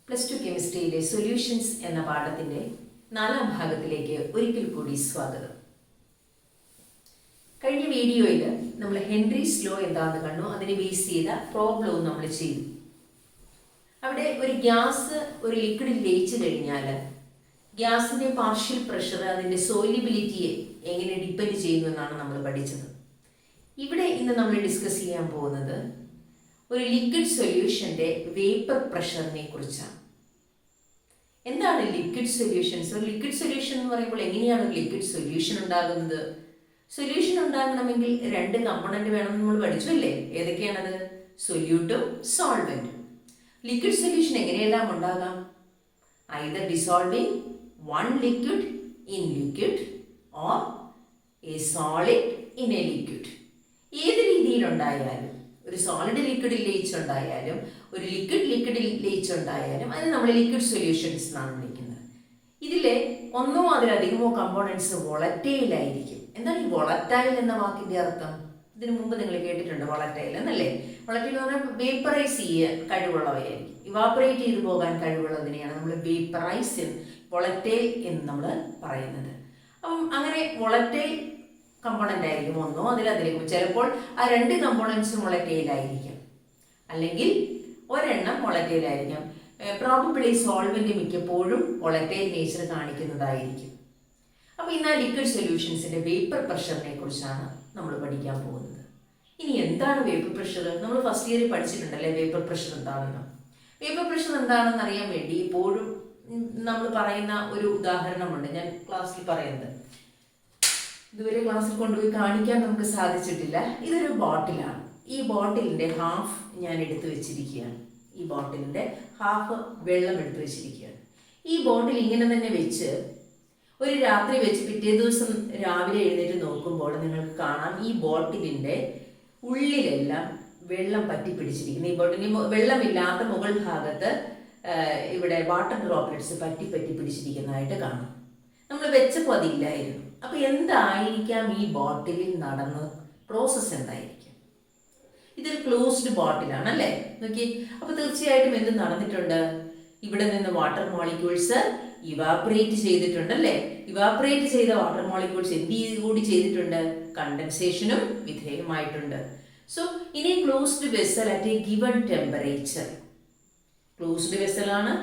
Plus 2 കെമിസ്ട്രിയിലെ solutions എന്ന പാഠത്തിന്റെ 4ാം ഭാഗത്തിലേക്ക് ഒരിക്കൽ കൂടി സ്വാഗതം. കഴിഞ്ഞ വീഡിയോയിൽ നമ്മൾ ഹെൻറീസ് ലോ എന്താണെന്ന് കണ്ടു. അതിനെ ബേസ് ചെയ്ത പ്രോബ്ലവും നമ്മൾ ചെയ്തു. അവിടെ ഒരു ഗ്യാസ് ഒരു ലിക്വിഡിൽ ലയിച്ചു കഴിഞ്ഞാൽ ഗ്യാസിന്റെ പാർഷ്യൽ പ്രഷർ അതിന്റെ സോലിബിലിറ്റിയെ എങ്ങനെ ഡിപ്പെൻഡ് ചെയ്യുന്നു എന്നാണ് നമ്മൾ പഠിച്ചത്. ഇവിടെ ഇന്ന് നമ്മൾ ഡിസ്കസ് ചെയ്യാൻ പോകുന്നത് ഒരു ലിക്വിഡ് സൊല്യൂഷന്റെ വേപ്പർ പ്രഷറിനെ കുറിച്ചാണ്. എന്താണ് ലിക്വിഡ് സൊല്യൂഷൻസ്? ഒരു ലിക്വിഡ് സൊല്യൂഷൻ എന്ന് പറയുമ്പോൾ എങ്ങനെയാണ് ഒരു ലിക്വിഡ് സൊല്യൂഷൻ ഉണ്ടാകുന്നത്? സൊല്യൂഷൻ ഉണ്ടാകണമെങ്കിൽ 2 കമ്പോണന്റ് വേണം നമ്മൾ പഠിച്ചു അല്ലേ? ഏതൊക്കെയാണത്? സൊല്യൂട്ടും സോൾവെന്റും. ലിക്വിഡ് സൊല്യൂഷൻ എങ്ങനെയെല്ലാം ഉണ്ടാകാം? Either dissolving one liquid in liquid or A solid in A liquid. ഏത് രീതിയിലുണ്ടായാലും, ഒരു സോളിഡ് ലിക്വിഡിൽ ലയിച്ചുണ്ടായാലും ഒരു ലിക്വിഡിൽ ലയിച്ചുണ്ടായാലും അതിന് നമ്മൾ ലിക്വിഡ് സൊല്യൂഷൻസ് എന്നാണ് വിളിക്കുന്നത്. ഇതിലെ ഒന്നോ അതിലധികമോ കമ്പോണൻസ് വോളറ്റൈൽ ആയിരിക്കും. എന്താണ് ഈ വോളറ്റൈൽ എന്ന വാക്കിന്റെ അർത്ഥം? ഇതിനു മുമ്പ് നിങ്ങൾ കേട്ടിട്ടുണ്ട് വോളറ്റൈൽ എന്നല്ലേ? വോളറ്റൈൽ എന്ന് പറഞ്ഞാൽ വേപ്പറൈസ് ചെയ്യാൻ കഴിവുള്ളവയായിരിക്കും. ഇവാപ്പറേറ്റ് ചെയ്തു പോകാൻ കഴിവുള്ളതിനെയാണ് നമ്മൾ വേപ്പറൈസ് വോളറ്റൈൽ എന്ന് നമ്മൾ പറയുന്നത്. അപ്പം അങ്ങനെ വോളറ്റൈൽ കമ്പോണന്റ് ആയിരിക്കും ഒന്നോ അതിലധികം. ചിലപ്പോൾ ആ 2 കമ്പോണൻസും വോളറ്റൈൽ ആയിരിക്കും, അല്ലെങ്കിൽ ഒരെണ്ണം വോളറ്റൈൽ ആയിരിക്കാം. പ്രോബബിളി സോൾവെന്റ് മിക്കപ്പോഴും വോളറ്റൈൽ നേച്ചർ കാണിക്കുന്നതായിരിക്കും. അപ്പോൾ ഇന്ന് ആ ലിക്വിഡ് സൊല്യൂഷൻസിന്റെ വേപ്പർ പ്രഷറിനെ കുറിച്ചാണ് നമ്മൾ പഠിക്കാൻ പോകുന്നത്. ഇനി എന്താണ് വേപ്പർ പ്രഷർ? നമ്മൾ ഫസ്റ്റ് ഇയറിൽ പഠിച്ചിട്ടുണ്ടല്ലേ വേപ്പർ പ്രഷർ എന്താണെന്ന്. വേപ്പർ പ്രഷർ എന്താണെന്ന് അറിയാൻ വേണ്ടി എപ്പോഴും നമ്മൾ പറയുന്ന ഒരു ഉദാഹരണമുണ്ട്. ഞാൻ ക്ലാസ്സിൽ പറയുന്നത്, ഇതുവരെ ക്ലാസ്സിൽ കൊണ്ടുപോയി കാണിക്കാൻ നമുക്ക് സാധിച്ചിട്ടില്ല. ഇതൊരു ബോട്ടിലാണ്. ഈ ബോട്ടിലിന്റെ ഹാഫ് ഞാൻ എടുത്തു വെച്ചിരിക്കുകയാണ്. ഈ ബോട്ടിലിന്റെ ഹാഫ് വെള്ളം എടുത്തു വെച്ചിരിക്കുകയാണ്. ഈ ബോട്ടിൽ ഇങ്ങനെ തന്നെ വെച്ച് ഒരു രാത്രി വെച്ച് പിറ്റേ ദിവസം രാവിലെ എഴുന്നേറ്റ് നോക്കുമ്പോൾ നിങ്ങൾക്ക് കാണാം ഈ ബോട്ടിലിന്റെ ഉള്ളിലെല്ലാം വെള്ളം പറ്റി പിടിച്ചിരിക്കുന്നു. ഈ ബോട്ടിലിന് വെള്ളമില്ലാത്ത മുകൾ ഭാഗത്ത് ഇവിടെ വാട്ടർ ഡ്രോപ്ലെറ്റ്സ് പറ്റി പിടിച്ചിരിക്കുന്നതായിട്ട് കാണാം. നമ്മൾ വെച്ചപ്പോൾ അതില്ലായിരുന്നു. അപ്പൊ എന്തായിരിക്കാം ഈ ബോട്ടിലിൽ നടന്ന പ്രോസസ്? എന്തായിരിക്കും? ഇതൊരു ക്ലോസ്ഡ് ബോട്ടിലാണ് അല്ലേ? നോക്കി. അപ്പൊ തീർച്ചയായിട്ടും എന്ത് നടന്നിട്ടുണ്ട്? ഇവിടെ നിന്ന് വാട്ടർ മോളിക്യൂൾസ് ഇവാപറേറ്റ് ചെയ്തിട്ടുണ്ട് അല്ലേ? ഇവാപറേറ്റ് ചെയ്ത വാട്ടർ മോളിക്യൂൾസ് എന്ത് കൂടി ചെയ്തിട്ടുണ്ട്? കണ്ടൻസേഷനും വിധേയമായിട്ടുണ്ട്. So in a closed vessel at a given temperature, closed vessel ആണ്,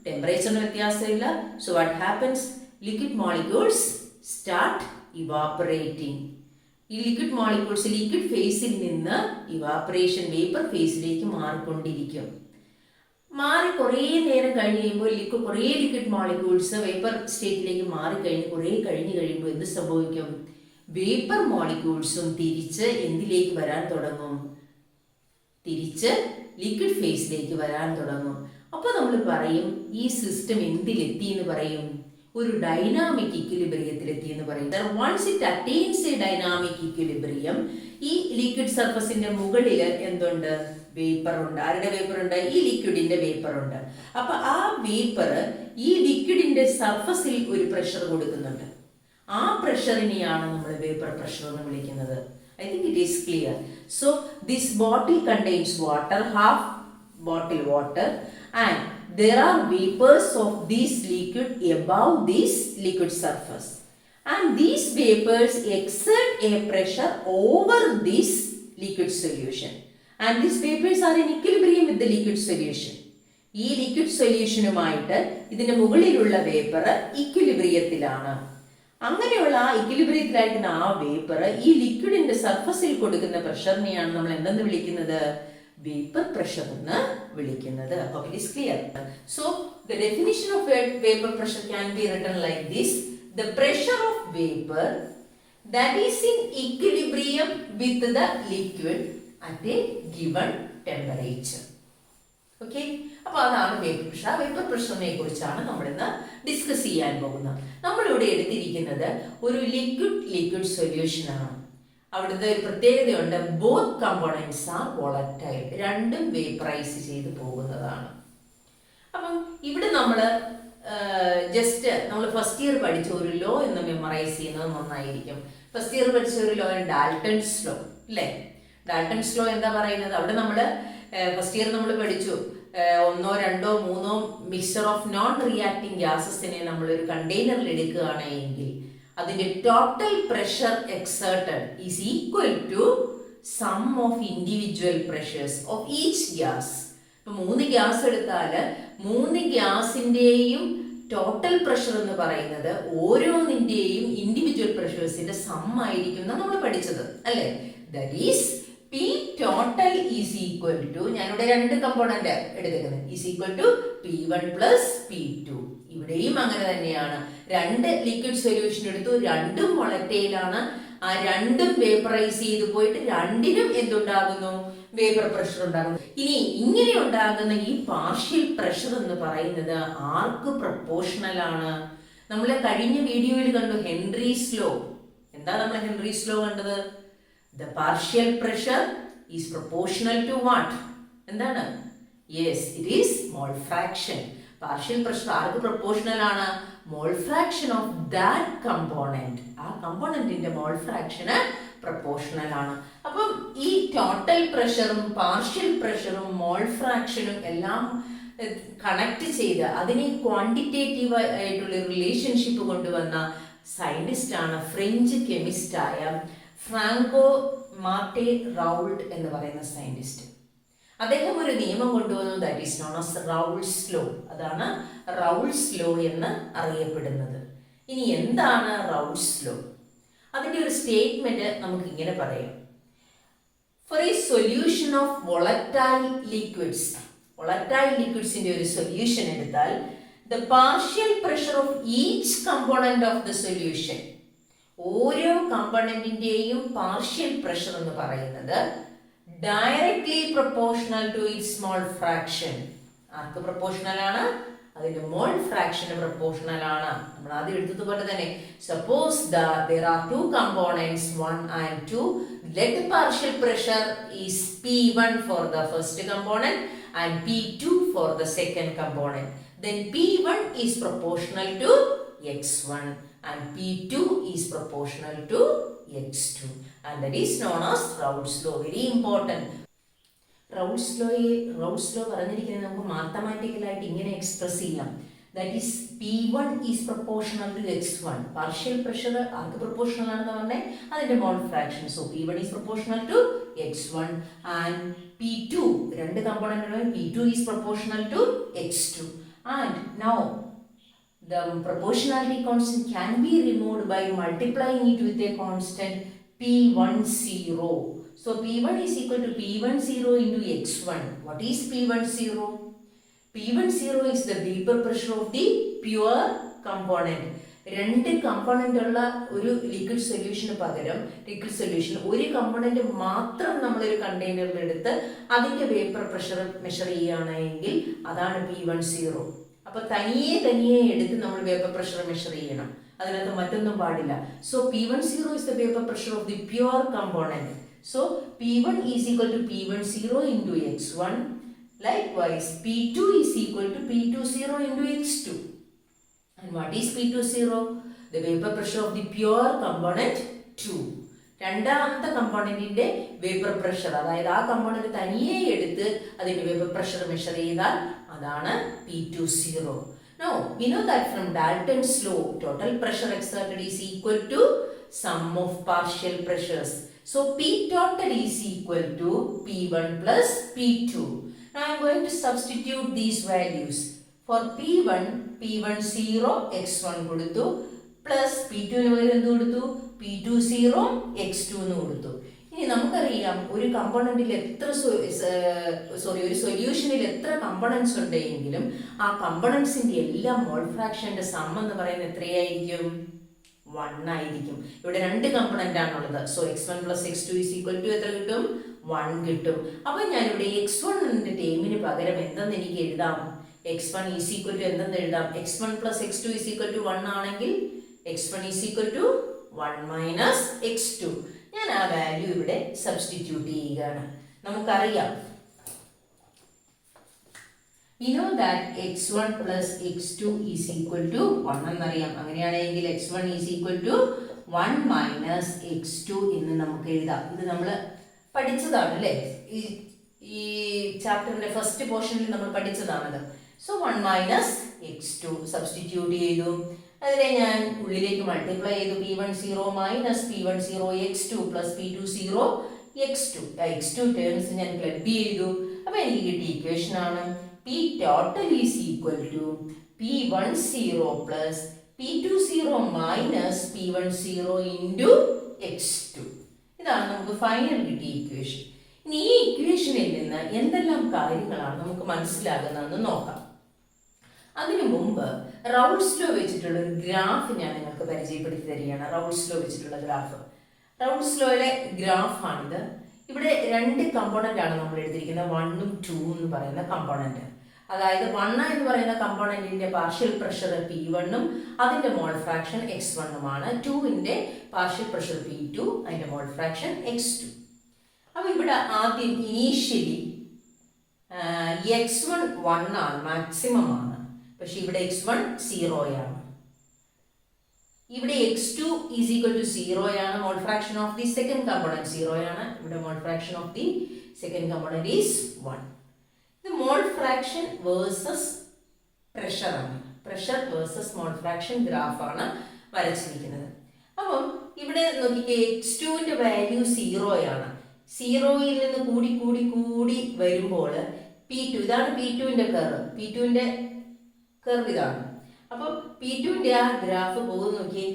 ടെമ്പറേച്ചറിന് വ്യത്യാസമില്ല. So what happens? Liquid molecules start evaporating. ഈ ലിക്വിഡ് മോളിക്യൂൾസ് ലിക്വിഡ് ഫേസിൽ നിന്ന് ഇവാപറേഷൻ വേപ്പർ ഫേസിലേക്ക് മാറിക്കൊണ്ടിരിക്കും. മാറി കുറേ നേരം കഴിഞ്ഞ് കഴിയുമ്പോൾ കുറേ ലിക്വിഡ് മോളിക്യൂൾസ് വേപ്പർ സ്റ്റേറ്റിലേക്ക് മാറിക്കഴിഞ്ഞ് കുറേ കഴിഞ്ഞ് കഴിയുമ്പോൾ എന്ത് സംഭവിക്കും? വേപ്പർ മോളിക്യൂൾസും തിരിച്ച് എന്തിലേക്ക് വരാൻ തുടങ്ങും? തിരിച്ച് ലിക്വിഡ് ഫേസിലേക്ക് വരാൻ തുടങ്ങും. അപ്പോൾ നമ്മൾ പറയും ഈ സിസ്റ്റം എന്തിലെത്തി എന്ന് പറയും? ഒരു ഡൈനാമിക് ഇക്വിലിബ്രിയത്തിലെത്തി എന്ന് പറയും. Once it attains a dynamic equilibrium, ഈ ലിക്വിഡ് സർഫസിന്റെ മുകളിൽ എന്തുണ്ട്? വേപ്പർ ഉണ്ട്. ആരുടെ വേപ്പർ ഉണ്ട്? ഈ ലിക്വിഡിന്റെ വേപ്പർ ഉണ്ട്. അപ്പൊ ആ വേപ്പർ ഈ ലിക്വിഡിന്റെ സർഫസിൽ ഒരു പ്രഷർ കൊടുക്കുന്നുണ്ട്. ആ പ്രഷറിനെയാണ് നമ്മൾ വേപ്പർ പ്രഷർ എന്ന് വിളിക്കുന്നത്. I think it is clear. So this bottle contains water, half bottle water, and there are vapors of this liquid above this liquid surface, and these vapors exert a pressure over this liquid solution, and these vapors are in equilibrium with the liquid solution. ഈ liquid സൊല്യൂഷനുമായിട്ട് ഇതിന്റെ മുകളിലുള്ള vapour ഇക്വിലിബ്രിയത്തിലാണ്. അങ്ങനെയുള്ള ആ ഇക്വിലിബ്രിയത്തിലായിരിക്കുന്ന ആ vapour ഈ ലിക്വിഡിന്റെ സർഫസിൽ കൊടുക്കുന്ന പ്രഷറിനെയാണ് നമ്മൾ എന്തെന്ന് വിളിക്കുന്നത്? വേപ്പർ പ്രഷർ എന്ന് വിളിക്കുന്നത്. അപ്പോൾ it is clear. So the definition of vapor pressure can be written like this: the pressure of vapor that is in equilibrium with the liquid at a given temperature. Okay, അപ്പോൾ അതാണ് vapour pressure. ആ vapour പ്രഷറിനെ കുറിച്ചാണ് നമ്മൾ ഇന്ന് discuss ചെയ്യാൻ പോകുന്നത്. നമ്മളിവിടെ എടുത്തിരിക്കുന്നത് ഒരു ലിക്വിഡ് സൊല്യൂഷൻ ആണ്. അവിടുത്തെ ഒരു പ്രത്യേകതയുണ്ട്. Both components R volatile. രണ്ടും വേപ്പറൈസ് ചെയ്ത് പോകുന്നതാണ്. അപ്പം ഇവിടെ നമ്മൾ ജസ്റ്റ് നമ്മൾ ഫസ്റ്റ് ഇയർ പഠിച്ച ഒരു ലോ എന്ന് മെമ്മറൈസ് ചെയ്യുന്നത് നന്നായിരിക്കും. ഫസ്റ്റ് ഇയർ പഠിച്ച ഒരു ലോ ഡാൽട്ടൺസ് ലോ അല്ലേ? ഡാൽട്ടൺസ് ലോ എന്താ പറയുന്നത്? അവിടെ നമ്മൾ ഫസ്റ്റ് ഇയർ നമ്മൾ പഠിച്ചു ഒന്നോ രണ്ടോ മൂന്നോ മിക്സ്ചർ ഓഫ് നോൺ റിയാക്ടിങ് ഗ്യാസസിനെ നമ്മൾ ഒരു കണ്ടെയ്നറിൽ എടുക്കുകയാണെങ്കിൽ അതിന്റെ total pressure exerted is equal to sum of individual pressures of each gas. ഇപ്പൊ 3 ഗ്യാസ് എടുത്താൽ 3 ഗ്യാസിന്റെയും ടോട്ടൽ പ്രഷർ എന്ന് പറയുന്നത് ഓരോന്നിന്റെയും ഇൻഡിവിജ്വൽ പ്രഷേഴ്സിന്റെ സം ആയിരിക്കും നമ്മൾ പഠിച്ചത് അല്ലേ. That is P total is equal to, ഞാനിവിടെ 2 കമ്പോണന്റ് എടുത്തിരിക്കുന്നത്, is equal to P1 plus P2. ഇവിടെയും അങ്ങനെ തന്നെയാണ്. 2 ലിക്വിഡ് സൊല്യൂഷൻ എടുത്തു, രണ്ടും വോളറ്റൈലാണ്. ആ രണ്ടും വേപ്പറൈസ് ചെയ്ത് പോയിട്ട് രണ്ടിനും എന്തുണ്ടാകുന്നു? വേപ്പർ പ്രഷർ ഉണ്ടാകുന്നു. ഇനി ഇങ്ങനെ ഉണ്ടാകുന്ന ഈ പാർഷ്യൽ പ്രഷർ എന്ന് പറയുന്നത് ആർക്ക് പ്രൊപ്പോർഷണൽ ആണ്? നമ്മൾ കഴിഞ്ഞ വീഡിയോയിൽ കണ്ടു ഹെൻറീസ് ലോ. എന്താ നമ്മൾ ഹെൻറീസ് ലോ കണ്ടത്? The partial pressure is proportional to what? എന്താണ്? Yes, it is mole fraction. Partial pressure arc proportional ആണ്? Mole fraction of that component. ആ കമ്പോണന്റിന്റെ mole fraction proportional ആണ്. അപ്പം ഈ ടോട്ടൽ പ്രഷറും പാർഷ്യൽ പ്രഷറും മോൾ ഫ്രാക്ഷനും എല്ലാം കണക്ട് ചെയ്ത് അതിനെ ക്വാണ്ടിറ്റേറ്റീവ് ആയിട്ടുള്ള റിലേഷൻഷിപ്പ് കൊണ്ടുവന്ന സയന്റിസ്റ്റ് ആണ് ഫ്രഞ്ച് കെമിസ്റ്റായ ഫ്രാങ്കോ മാർട്ടെ റൗൾട്ട് എന്ന് പറയുന്ന സയന്റിസ്റ്റ്. അദ്ദേഹം ഒരു നിയമം കൊണ്ടുവന്നു, that is known as Raoult's law. അതാണ് റൗൾട്ട്സ് ലോ എന്ന് അറിയപ്പെടുന്നത്. ഇനി എന്താണ് റൗൾട്ട്സ് ലോ? അതിന്റെ ഒരു സ്റ്റേറ്റ്മെന്റ് നമുക്ക് ഇങ്ങനെ പറയാം. For a solution of volatile ലിക്വിഡ്സിന്റെ ഒരു സൊല്യൂഷൻ എടുത്താൽ the partial pressure of each component of the solution, ഓരോ കമ്പോണന്റിന്റെയും പാർഷ്യൽ പ്രഷർ എന്ന് പറയുന്നത് directly proportional to its mole fraction. ആർക്ക് പ്രൊപ്പോർഷണൽ ആണ്? അതിന്റെ മോൾ ഫ്രാക്ഷന് പ്രൊപ്പോർഷണൽ ആണ്. നമ്മൾ ആദ്യം എടുത്തതുപോലെ തന്നെ suppose there are 2 components 1 and 2. Let the partial pressure is P1 for the first component and P2 for the second component. Then P1 is proportional to x1 and P2 is proportional to x2, and that is known as Raoult's law. Very important. Raoult's law പറഞ്ഞിരിക്കുന്നത് നമുക്ക് മാത്തമാറ്റിക്കലായിട്ട് ഇങ്ങനെ express ചെയ്യാം. That is P1 is proportional to x1. Partial pressure ആർക്ക് proportional ആണെന്ന് പറഞ്ഞാൽ അതിന്റെ mole fraction. So P1 is proportional to x1 and P2, 2 component P2 is proportional to x2. And now the proportionality constant can be removed by multiplying it with a constant P10. So P1 is equal to P10 into x1. What is P10? P10 is the vapor pressure of the pure component. 2 component ഉള്ള ഒരു liquid സൊല്യൂഷന് പകരം ഒരു component മാത്രം നമ്മളൊരു കണ്ടെയ്നറിൽ എടുത്ത് അതിന്റെ vapour pressure measure ചെയ്യുകയാണെങ്കിൽ അതാണ് P10. അപ്പൊ തനിയെ എടുത്ത് നമ്മൾ വേപ്പർ പ്രഷർ മെഷർ ചെയ്യണം, അതിനകത്ത് മറ്റൊന്നും പാടില്ല. So P10 is the vapor pressure of the pure component. So P1 is equal to P10 into x1. Likewise P2 is equal to P20 into x2. And what is P20? The vapor pressure of the pure component 2. രണ്ടാമത്തെ കമ്പോണന്റിന്റെ vapour pressure, അതായത് ആ component തനിയെ എടുത്ത് അതിന്റെ vapour pressure measure ചെയ്താൽ അതാണ് P20. Now we know that from Dalton's law, total pressure exerted is equal to sum of partial pressures. So P total is equal to P1 plus P2. Now I am going to substitute these values. For P1 P10 x1 കൊടുത്തു, plus P2 ന് പകരം എന്ത് കൊടുത്തു? P20 x2 എന്ന് കൊടുത്തു. ഇനി നമുക്കറിയാം ഒരു കമ്പോണന്റിൽ ഒരു സൊല്യൂഷനിൽ എത്ര കമ്പോണൻസ് ഉണ്ടെങ്കിലും ആ കമ്പോണൻസിന്റെ എല്ലാം മോൾ ഫ്രാക്ഷന്റെ സം എന്ന് പറയുന്നത് എത്രയായിരിക്കും? 1 ആയിരിക്കും. ഇവിടെ 2 കമ്പോണന്റ് ആണുള്ളത്. So x1 plus x2 is equal to എത്ര കിട്ടും? 1 കിട്ടും. അപ്പൊ ഞാനിവിടെ x1 ന്റെ ടേമിന് പകരം എന്തെന്ന് എനിക്ക് എഴുതാം? x1 is equal to എന്തെന്ന് എഴുതാം? x1 plus x2 is equal to 1 ആണെങ്കിൽ x1 is equal to 1 minus x2. ഞാൻ ആ വാല്യൂ ഇവിടെ സബ്സ്റ്റിറ്റ്യൂട്ട് ചെയ്യുകയാണ്. നമുക്കറിയാം we know that x1 plus x2 is equal to 1 എന്നറിയാം. അങ്ങനെയാണെങ്കിൽ x1 is equal to 1 minus x2 എന്ന് നമുക്ക് എഴുതാം. ഇത് നമ്മൾ പഠിച്ചതാണ് അല്ലേ? ഈ ചാപ്റ്ററിന്റെ ഫസ്റ്റ് പോർഷനിൽ നമ്മൾ പഠിച്ചതാണത്. സോ 1 മൈനസ് x2 സബ്സ്റ്റിറ്റ്യൂട്ട് ചെയ്തു. അതിനെ ഞാൻ ഉള്ളിലേക്ക് മൾട്ടിപ്ലൈ ചെയ്തു. p10 minus p10 x2 plus p20 x2. x2 terms ഞാൻ ക്ലബ് ചെയ്തു. അപ്പൊ എനിക്ക് കിട്ടിയ ഇക്വേഷൻ ആണ് p total is equal to p10 plus p20 minus p10 into x2. ഇതാണ് നമുക്ക് ഫൈനൽ കിട്ടിയ ഇക്വേഷൻ. ഇനി ഈ ഇക്വേഷനിൽ നിന്ന് എന്തെല്ലാം കാര്യങ്ങളാണ് നമുക്ക് മനസ്സിലാകുന്നതെന്ന് നോക്കാം. അതിനു മുമ്പ് റൗൾസ് ലോ വെച്ചിട്ടുള്ള ഒരു ഗ്രാഫ് ഞാൻ നിങ്ങൾക്ക് പരിചയപ്പെടുത്തി തരികയാണ്. റൗൾസ് ലോ വെച്ചിട്ടുള്ള ഗ്രാഫ്. റൗൾസ് ലോയിലെ ഗ്രാഫാണിത്. ഇവിടെ 2 കമ്പോണന്റ് ആണ് നമ്മൾ എടുത്തിരിക്കുന്നത്, 1ഉം 2 എന്ന് പറയുന്ന കമ്പോണന്റ്. അതായത് 1 എന്ന് പറയുന്ന കമ്പോണന്റിന്റെ പാർഷ്യൽ പ്രഷർ P1 അതിന്റെ മോൾ ഫ്രാക്ഷൻ x1 ആണ്. 2ന്റെ പാർഷ്യൽ പ്രഷർ P2 അതിന്റെ മോൾ ഫ്രാക്ഷൻ x2. അപ്പൊ ഇവിടെ ആദ്യം ഇനീഷ്യലി x1 1 ആണ്, മാക്സിമം ആണ്. പക്ഷെ ഇവിടെ x1 0 ആണ്. ഇവിടെ x2 ഈസ് ഈക്വൽ ടു 0 ആണ്. Mole fraction of the second component 0 ആണ്. ഇവിടെ mole fraction of the second component is 1. ഇത് മോൾ ഫ്രാക്ഷൻ വേഴ്സസ് പ്രഷർ ആണ്. പ്രഷർ വേഴ്സസ് മോൾ ഫ്രാക്ഷൻ ഗ്രാഫാണ് വരച്ചിരിക്കുന്നത്. അപ്പം ഇവിടെ നോക്കിക്കേ, x2ന്റെ വാല്യൂ 0 ആണ്. 0യിൽ നിന്ന് കൂടി കൂടി കൂടി വരുമ്പോൾ P2, ഇതാണ് P2ന്റെ കർവ്. P2ന്റെ കർവ് ഇതാണ്. അപ്പം P2ന്റെ ആ ഗ്രാഫ് പോകുന്ന നോക്കിയേ,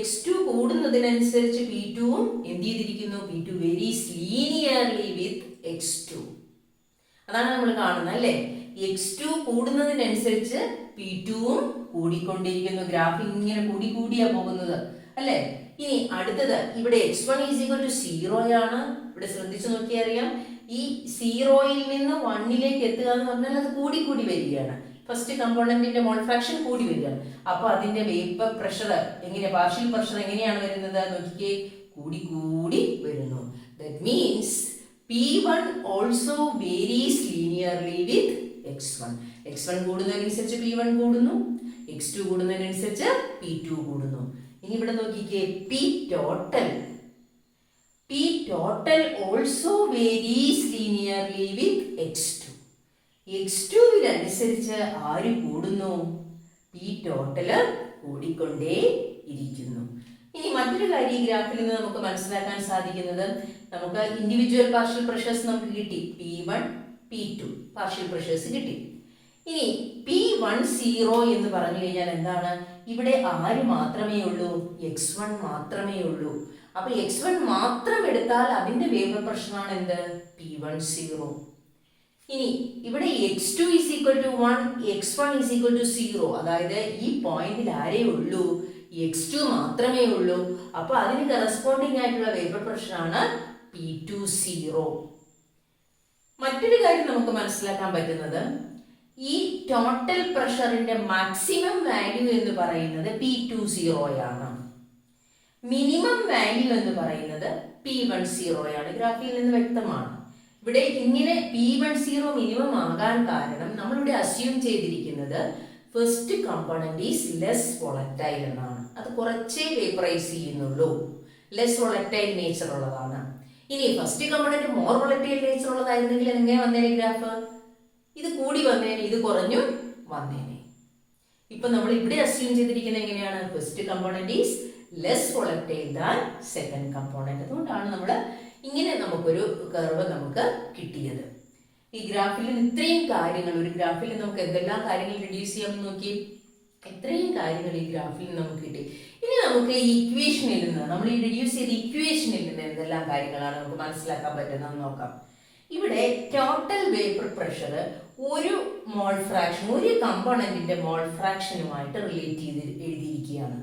x2 കൂടുന്നതിനനുസരിച്ച് P2വും എന്ത് ചെയ്തിരിക്കുന്നു? P2 varies linearly with x2. അതാണ് നമ്മൾ കാണുന്നത് അല്ലേ? x2 കൂടുന്നതിനനുസരിച്ച് P2വും കൂടിക്കൊണ്ടിരിക്കുന്നു. ഗ്രാഫ് ഇങ്ങനെ കൂടി കൂടിയാ പോകുന്നത് അല്ലേ? ഇനി അടുത്തത് ഇവിടെ x1 ഈസ് ഈക്വൽ ടു 0 ആണ്. ഇവിടെ ശ്രദ്ധിച്ചു നോക്കിയാൽ അറിയാം, ഈ 0യിൽ നിന്ന് 1ലേക്ക് എത്തുക എന്ന് പറഞ്ഞാൽ അത് കൂടി കൂടി വരികയാണ്. ഫസ്റ്റ് കമ്പോണന്റിന്റെ മോൾ ഫ്രാക്ഷൻ കൂടി വരികയാണ്. അപ്പൊ അതിന്റെ വേപ്പർ പ്രഷർ എങ്ങനെ, പാർഷ്യൽ പ്രഷർ എങ്ങനെയാണ് വരുന്നത് നോക്കിക്കേ, കൂടി കൂടി വരുന്നു. That means P1 also varies linearly with x1. x1 കൂടുന്നതിനനുസരിച്ച് P1 കൂടുന്നു, x2 കൂടുന്നതിനനുസരിച്ച് P2 കൂടുന്നു. ഇനി ഇവിടെ നോക്കിക്കേ, P total also varies linearly with x2. x2വിനനുസരിച്ച് ആര് കൂടുന്നു? P total കൂടിക്കൊണ്ടേ ഇരിക്കുന്നു. ഇനി മറ്റൊരു കാര്യം ഈ ഗ്രാഫിൽ നിന്ന് നമുക്ക് മനസ്സിലാക്കാൻ സാധിക്കുന്നത്, നമുക്ക് ഇൻഡിവിജ്വൽ പാർഷ്യൽ പ്രഷേഴ്സ് നമുക്ക് കിട്ടി. P1 P2 പാർഷ്യൽ പ്രഷേഴ്സ് കിട്ടി. ഇനി P10 എന്ന് പറഞ്ഞു കഴിഞ്ഞാൽ എന്താണ്? ഇവിടെ ആര് മാത്രമേ ഉള്ളൂ? x1 മാത്രമേ ഉള്ളൂ. അപ്പൊ x1 മാത്രം എടുത്താൽ അതിന്റെ വേപ്പർ പ്രഷറാണ് എന്ത്? P10. ഇനി ഇവിടെ x2 is equal to 1, x1 is equal to 0. അതായത് ഈ പോയിന്റിൽ ആരേ ഉള്ളൂ? x2 മാത്രമേ ഉള്ളൂ. അപ്പൊ അതിന് കറസ്പോണ്ടിങ് ആയിട്ടുള്ള വേപ്പർ പ്രഷറാണ് P20. മറ്റൊരു കാര്യം നമുക്ക് മനസ്സിലാക്കാൻ പറ്റുന്നത്, ഈ ടോട്ടൽ പ്രഷറിന്റെ മാക്സിമം വാല്യൂ എന്ന് പറയുന്നത് P20 ആണ്. മിനിമം വാല്യൂ എന്ന് പറയുന്നത് P10 ആണ്. ഗ്രാഫിൽ നിന്ന് വ്യക്തമാണ്. ഇവിടെ ഇങ്ങനെ P10 മിനിമം ആകാൻ കാരണം നമ്മളിവിടെ അസ്യൂം ചെയ്തിരിക്കുന്നത് first component is less volatile എന്നാണ്. അത് കുറച്ചേ വേപ്പറൈസ് ചെയ്യുന്നുള്ളൂ, ലെസ് വോളറ്റൈൽ നേച്ചർ ഉള്ളതാണ്. ഇനി first component more volatile nature ഉള്ളതായിരുന്നെങ്കിൽ എങ്ങനെ വന്നേനെ ഗ്രാഫ്? ഇത് കൂടി വന്നേനെ, ഇത് കുറഞ്ഞു വന്നേനെ. ഇപ്പൊ നമ്മൾ ഇവിടെ അസ്യൂം ചെയ്തിരിക്കുന്നത് എങ്ങനെയാണ്? First component is less volatile than second component. അതുകൊണ്ടാണ് നമ്മൾ ഇങ്ങനെ നമുക്കൊരു കർവ് നമുക്ക് കിട്ടിയത്. ഈ ഗ്രാഫിൽ ഇത്രയും കാര്യങ്ങൾ, ഒരു ഗ്രാഫിൽ നമുക്ക് എന്തെല്ലാം കാര്യങ്ങൾ റെഡ്യൂസ് ചെയ്യാമെന്ന് നോക്കി, ഇത്രയും കാര്യങ്ങൾ ഈ ഗ്രാഫിൽ നമുക്ക് കിട്ടി. ഇനി നമുക്ക് ഈ ഇക്വേഷനിൽ നിന്ന്, നമ്മൾ ഈ റെഡ്യൂസ് ചെയ്ത ഇക്വേഷനിൽ നിന്ന് എന്തെല്ലാം കാര്യങ്ങളാണ് നമുക്ക് മനസ്സിലാക്കാൻ പറ്റുന്നതെന്ന് നോക്കാം. ഇവിടെ ടോട്ടൽ വേപ്പർ പ്രഷർ ഒരു മോൾ ഫ്രാക്ഷൻ, ഒരു കമ്പോണന്റിന്റെ മോൾ ഫ്രാക്ഷനുമായിട്ട് റിലേറ്റ് ചെയ്ത് എഴുതിയിരിക്കുകയാണ്.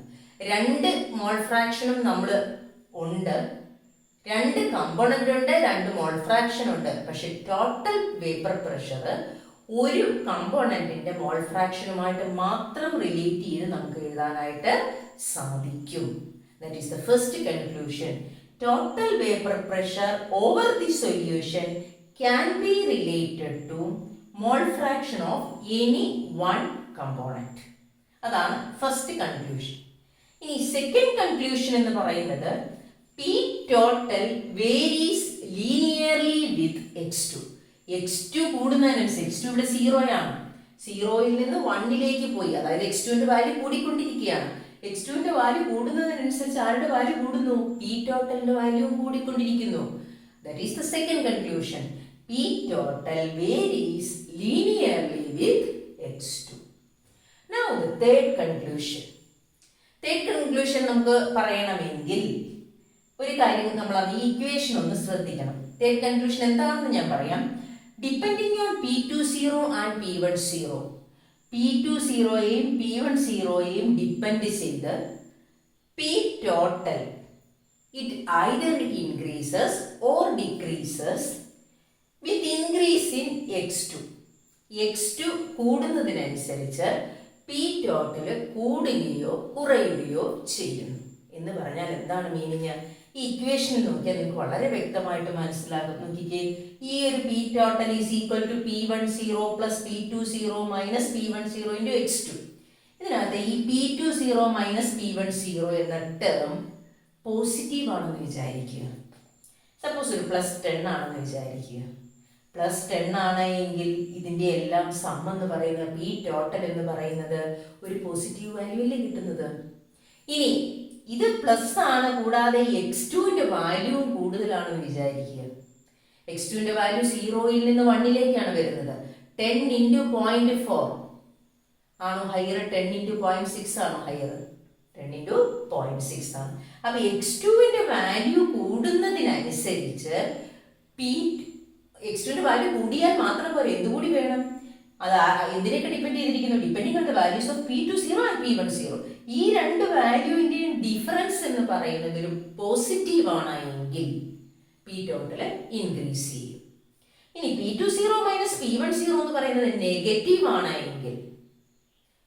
2 മോൾ ഫ്രാക്ഷനും നമ്മൾ ഉണ്ട്, 2 കമ്പോണന്റ് ഉണ്ട്, 2 മോൾ ഫ്രാക്ഷൻ ഉണ്ട്. പക്ഷെ ടോട്ടൽ വേപ്പർ പ്രഷർ ഒരു കമ്പോണന്റിന്റെ മോൾ ഫ്രാക്ഷനുമായിട്ട് മാത്രം റിലേറ്റ് ചെയ്ത് നമുക്ക് എഴുതാനായിട്ട് സാധിക്കും. That is the first conclusion. Total vapour pressure over the solution can be related to mole fraction of any one component. അതാണ് ഫസ്റ്റ് കൺക്ലൂഷൻ. ഇനി സെക്കൻഡ് കൺക്ലൂഷൻ എന്ന് പറയുന്നത് P total varies linearly with x2. x2 കൂടുന്നതിനനുസരിച്ച് x2 ഇവിടെ 0 ആണ്, 0യിൽ നിന്ന് 1ലേക്ക് പോയി, അതായത് x2ന്റെ വാല്യൂ കൂടിക്കൊണ്ടിരിക്കുകയാണ്. x2ന്റെ വാല്യൂ കൂടുന്നതിനനുസരിച്ച് ആരുടെ വാല്യൂ കൂടുന്നു? പി ടോട്ടലിന്റെ വാല്യൂ കൂടിക്കൊണ്ടിരിക്കുന്നു. That is the second conclusion. P total varies linearly with x2. Now the third conclusion. Third conclusion നമുക്ക് പറയണമെങ്കിൽ ഒരു കാര്യം നമ്മൾ അത് ഇക്വേഷൻ ഒന്ന് ശ്രദ്ധിക്കണം. തേർഡ് കൺക്ലൂഷൻ എന്താണെന്ന് ഞാൻ പറയാം. Depending on P20 and P10, P20യെയും P10യെയും ഡിപ്പെൻഡ് ചെയ്ത് P total it either increases or decreases with increase in x2 കൂടുന്നതിനനുസരിച്ച് പി ടോട്ടൽ കൂടുകയോ കുറയുകയോ ചെയ്യുന്നു എന്ന് പറഞ്ഞാൽ എന്താണ് മീനിങ്? ഈ ഇക്വേഷനിൽ നോക്കിയാൽ നിങ്ങൾക്ക് വളരെ വ്യക്തമായിട്ട് മനസ്സിലാകും. നോക്കിക്കേ, ഈ ഒരു P total is equal to P10 plus P20 minus P10 into x2. ഇതിനകത്ത് ഈ P20 മൈനസ് P10 എന്ന ടേം പോസിറ്റീവ് ആണെന്ന് വിചാരിക്കുക. സപ്പോസ് ഒരു +10 ആണെന്ന് വിചാരിക്കുക. +10 ആണ് എങ്കിൽ ഇതിൻ്റെ എല്ലാം സം എന്ന് പറയുന്നത് പി ടോട്ടൽ എന്ന് പറയുന്നത് ഒരു പോസിറ്റീവ് വാല്യൂ അല്ലേ കിട്ടുന്നത്. ഇനി ഇത് പ്ലസ് ആണ്, കൂടാതെ x2ന്റെ വാല്യൂവും കൂടുതലാണെന്ന് വിചാരിക്കുക. x2ന്റെ വാല്യൂ 0യിൽ നിന്ന് 1ലേക്കാണ് വരുന്നത്. 10 × 0.4 ആണോ ഹയർ? 10 × 0.6 ആണോ ഹയർ? 10 × 0.6 ആണ്. അപ്പൊ x2ന്റെ വാല്യൂ കൂടുന്നതിനനുസരിച്ച് x2ന്റെ വാല്യൂ കൂടിയാൽ മാത്രം പോരെ, എന്തുകൂടി വേണം? അത് എന്തിനൊക്കെ ഡിപ്പെൻഡ് ചെയ്തിരിക്കുന്നു? Depending on the values of P20 and P10. ഈ രണ്ട് വാല്യൂവിന്റെയും ഡിഫറൻസ് എന്ന് പറയുന്നത് ഒരു പോസിറ്റീവ് ആണ് എങ്കിൽ പി ടോട്ടൽ ഇൻക്രീസ് ചെയ്യും. ഇനി P20 മൈനസ് P10 എന്ന് പറയുന്നത് നെഗറ്റീവ് ആണ് എങ്കിൽ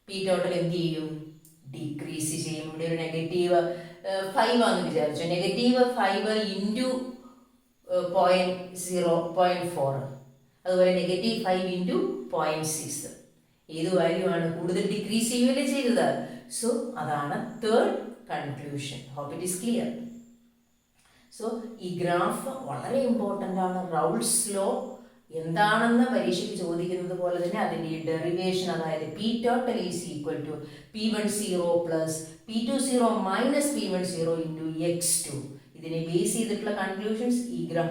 പി ടോട്ടൽ എന്ത് ചെയ്യും? ഡിക്രീസ് ചെയ്യും. ഇവിടെ ഒരു നെഗറ്റീവ് 5 ആണെന്ന് വിചാരിച്ചു. -5 ഇൻറ്റു 0.4, അതുപോലെ -5 ഇൻറ്റു 0.6. ഏത് വാല്യൂ ആണ് കൂടുതൽ ഡിക്രീസ് ചെയ്യുകയല്ലേ ചെയ്തത്? സോ അതാണ് third conclusion. Hope it is clear. So ഈ ഗ്രാഫ് വളരെ ഇമ്പോർട്ടൻ്റ് ആണ്. റൗൾസ് ലോ എന്താണെന്ന് പരീക്ഷയ്ക്ക് ചോദിക്കുന്നത് പോലെ തന്നെ അതിൻ്റെ ഈ ഡെറിവേഷൻ, അതായത് P total is equal to P10 plus P20 minus P10 into x2. ഇതിനെ ബേസ് ചെയ്തിട്ടുള്ള conclusions.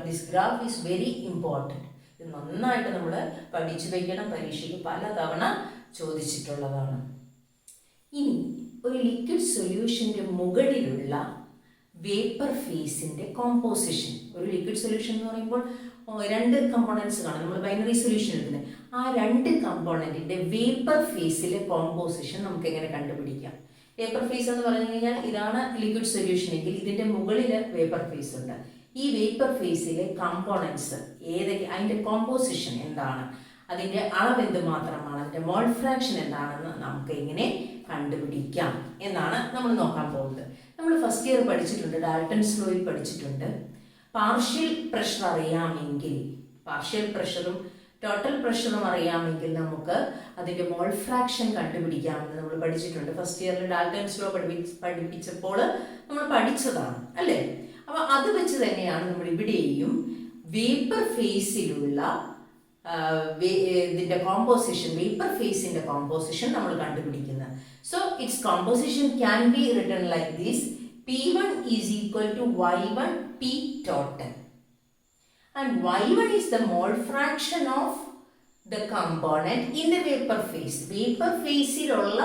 This graph is very important. ഇത് നന്നായിട്ട് നമ്മൾ പഠിച്ചു വയ്ക്കണം. പരീക്ഷയ്ക്ക് പലതവണ ചോദിച്ചിട്ടുള്ളതാണ്. ഇനി ഒരു ലിക്വിഡ് സൊല്യൂഷൻ്റെ മുകളിലുള്ള വേപ്പർ ഫേസിൻ്റെ കോമ്പോസിഷൻ. ഒരു ലിക്വിഡ് സൊല്യൂഷൻ എന്ന് പറയുമ്പോൾ 2 കമ്പോണൻസ് കാണും. നമ്മൾ ബൈനറി സൊല്യൂഷൻ എടുക്കുന്നത്. ആ 2 കമ്പോണൻറ്റിൻ്റെ വേപ്പർ ഫേസിലെ കോമ്പോസിഷൻ നമുക്ക് എങ്ങനെ കണ്ടുപിടിക്കാം? വേപ്പർ ഫേസ് എന്ന് പറഞ്ഞു കഴിഞ്ഞാൽ ഇതാണ് ലിക്വിഡ് സൊല്യൂഷൻ എങ്കിൽ ഇതിൻ്റെ മുകളിൽ വേപ്പർ ഫേസ് ഉണ്ട്. ഈ വേപ്പർ ഫേസിലെ കമ്പോണൻസ് ഏതൊക്കെ, അതിൻ്റെ കോമ്പോസിഷൻ എന്താണ്, അതിൻ്റെ അളവ് എന്തുമാത്രമാണ്, അതിൻ്റെ മോൾ ഫ്രാക്ഷൻ എന്താണെന്ന് നമുക്ക് എങ്ങനെ കണ്ടുപിടിക്കാം എന്നാണ് നമ്മൾ നോക്കാൻ പോകുന്നത്. നമ്മൾ ഫസ്റ്റ് ഇയർ പഠിച്ചിട്ടുണ്ട്, ഡാൽട്ടൺസ് ലോയിൽ പഠിച്ചിട്ടുണ്ട്. പാർഷ്യൽ പ്രഷർ അറിയാമെങ്കിൽ, പാർഷ്യൽ പ്രഷറും ടോട്ടൽ പ്രഷറും അറിയാമെങ്കിൽ നമുക്ക് അതിൻ്റെ മോൾ ഫ്രാക്ഷൻ കണ്ടുപിടിക്കാമെന്ന് നമ്മൾ പഠിച്ചിട്ടുണ്ട്. ഫസ്റ്റ് ഇയറിൽ ഡാൽട്ടൺസ് ലോ പഠിപ്പിച്ചപ്പോൾ നമ്മൾ പഠിച്ചതാണ് അല്ലേ. അപ്പോൾ അത് വെച്ച് തന്നെയാണ് നമ്മൾ ഇവിടെയും വേപ്പർ ഫേസിലുള്ള ഇതിൻ്റെ കോമ്പോസിഷൻ, വേപ്പർ ഫേസിൻ്റെ കോമ്പോസിഷൻ നമ്മൾ കണ്ടുപിടിക്കുന്നത്. So it's composition can be written like this: P1 is equal to Y1 P total. And Y1 is the mole fraction of the component in the vapor phase. Vapor phase ഇലുള്ള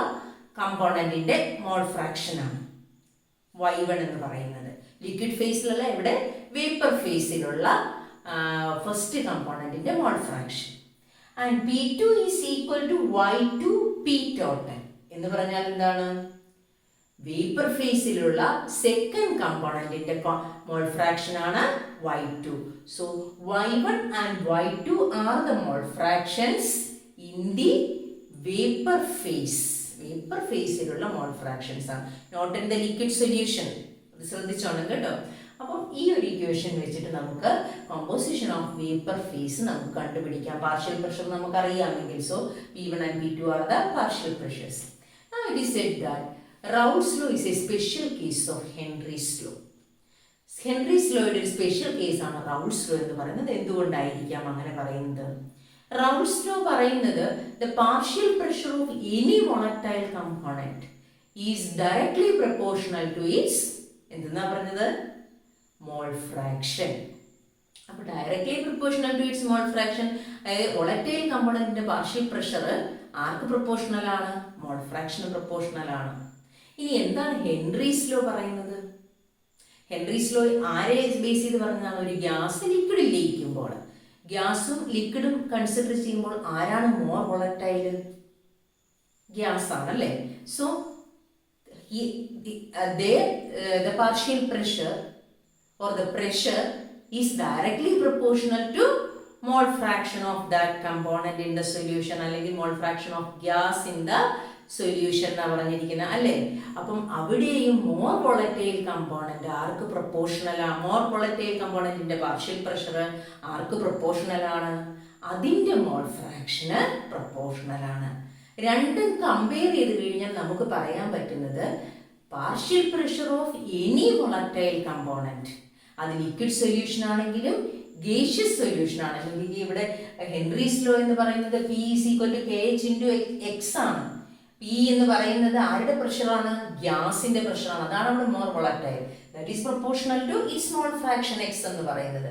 കമ്പോണൻറ്റിൻ്റെ mole fraction ആണ് Y1 എന്ന് പറയുന്നത്. Liquid ഫേസിലല്ല, ഇവിടെ vapour ഫേസിലുള്ള first കമ്പോണൻറ്റിൻ്റെ mole fraction. And P2 is equal to Y2 P total എന്ന് പറഞ്ഞാൽ എന്താണ്? വേപ്പർ ഫേസിലുള്ള സെക്കൻഡ് കമ്പോണൻറ്റിൻ്റെ മോൾ ഫ്രാക്ഷൻ ആണ് Y2. So Y1 and Y2 are the mole fractions in the vapour phase. Vapour ഫേസിലുള്ള മോൾ ഫ്രാക്ഷൻസ് ആണ്, not in the liquid solution. അത് ശ്രദ്ധിച്ചോണം കേട്ടോ. അപ്പം ഈ ഒരു ഇക്വേഷൻ വെച്ചിട്ട് നമുക്ക് കോമ്പോസിഷൻ ഓഫ് വേപ്പർ ഫേസ് നമുക്ക് കണ്ടുപിടിക്കാം. പാർഷ്യൽ പ്രഷർ നമുക്കറിയാമെങ്കിൽ, so P1 and P2 are the partial pressures. Now it is said that Raoult's law is a special case of Henry's law. Henry's ലോയുടെ ഒരു സ്പെഷ്യൽ കേസാണ് റൗൾസ് law എന്ന് പറയുന്നത്. എന്തുകൊണ്ടായിരിക്കാം അങ്ങനെ പറയുന്നത്? റൗൾസ് ലോ പറയുന്നത് the partial pressure of any volatile component is directly proportional to its എന്തെന്നാ പറഞ്ഞത്? Mole fraction. അപ്പോൾ directly proportional to its mole fraction, അതായത് വോളറ്റൈൽ കമ്പോണന്റിന്റെ പാർഷ്യൽ പ്രഷർ ആർക്ക് പ്രൊപ്പോർഷണൽ ആണ്? മോൾ ഫ്രാക്ഷന് പ്രൊപ്പോർഷണൽ ആണ്. ഇനി എന്താണ് ഹെൻറീസ് ലോ പറയുന്നത്? ഹെൻറീസ് ലോ ആരെ ബേസ് ചെയ്ത് പറഞ്ഞതാണ്? ഒരു ഗ്യാസ് ലിക്വിഡിൽ ലയിക്കുമ്പോൾ, ഗ്യാസും ലിക്വിഡും കൺസിഡർ ചെയ്യുമ്പോൾ ആരാണ് മോർ വോളറ്റൈൽ? ഗ്യാസ് ആണല്ലേ. So the partial pressure or the pressure is directly proportional to mole fraction of that component in the solution, അല്ലെങ്കിൽ mole fraction of gas in the solution എന്നാ പറഞ്ഞിരിക്കുന്നത് അല്ലേ. അപ്പം അവിടെയും മോർ വോളറ്റൈൽ കമ്പോണന്റ് ആർക്ക് proportional ആണ്? More volatile കമ്പോണന്റിന്റെ partial pressure ആർക്ക് proportional ആണ്? അതിന്റെ മോൾ ഫ്രാക്ഷന് പ്രൊപ്പോർഷണൽ ആണ്. രണ്ടും കമ്പയർ ചെയ്ത് കഴിഞ്ഞാൽ നമുക്ക് പറയാൻ പറ്റുന്നത് partial pressure of any volatile component, അത് ലിക്വിഡ് സൊല്യൂഷൻ ആണെങ്കിലും ഗേഷ്യസ് സൊല്യൂഷൻ ആണെങ്കിലും, ഇവിടെ ഹെൻറീസ് ലോ എന്ന് പറയുന്നത് P = KH × X ആണ്. P എന്ന് പറയുന്നത് ആരുടെ പ്രഷറാണ്? ഗ്യാസിന്റെ പ്രഷറാണ്. അതാണ് നമ്മുടെ more volatile. That is proportional to its mole fraction X എന്ന് പറയുന്നത്.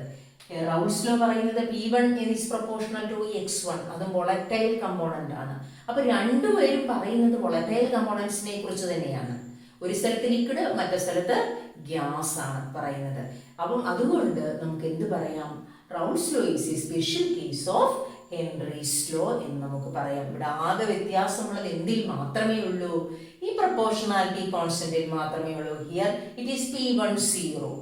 റൗൾസ് ലോ പറയുന്നത് P1 is proportional to X1, അത് വോളറ്റൈൽ കമ്പോണന്റ് ആണ്. അപ്പൊ രണ്ടുപേരും പറയുന്നത് വോളറ്റൈൽ കമ്പോണന്റ്സിനെ കുറിച്ച് തന്നെയാണ്. ഒരു സ്ഥലത്ത് ലിക്വിഡ്, മറ്റേ സ്ഥലത്ത് ഗ്യാസ് ആണ് പറയുന്നത്. അപ്പം അതുകൊണ്ട് നമുക്ക് എന്ത് പറയാം? റൗൾസ് law is A special case of Henry's law എന്ന് നമുക്ക് പറയാം. ഇവിടെ ആകെ വ്യത്യാസമുള്ളത് എന്തിൽ മാത്രമേ ഉള്ളൂ? ഈ പ്രൊപ്പോർഷണാലിറ്റി കോൺസ്റ്റന്റിൽ മാത്രമേ ഉള്ളൂ. Here it is P10